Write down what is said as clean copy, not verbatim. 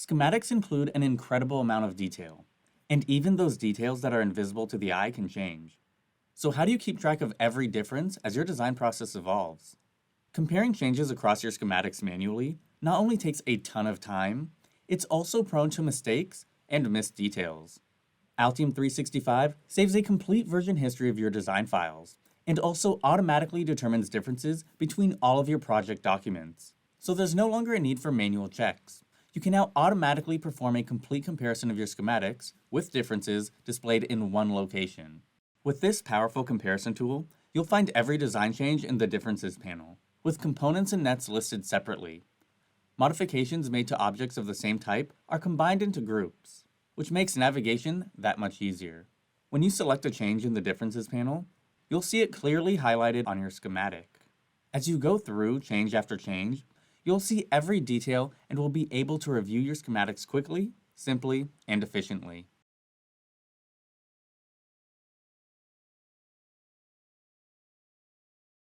Schematics include an incredible amount of detail, and even those details that are invisible to the eye can change. So how do you keep track of every difference as your design process evolves? Comparing changes across your schematics manually not only takes a ton of time, it's also prone to mistakes and missed details. Altium 365 saves a complete version history of your design files, and also automatically determines differences between all of your project documents. So there's no longer a need for manual checks. You can now automatically perform a complete comparison of your schematics with differences displayed in one location. With this powerful comparison tool, you'll find every design change in the Differences panel, with components and nets listed separately. Modifications made to objects of the same type are combined into groups, which makes navigation that much easier. When you select a change in the Differences panel, you'll see it clearly highlighted on your schematic. As you go through change after change, you'll see every detail and will be able to review your schematics quickly, simply, and efficiently.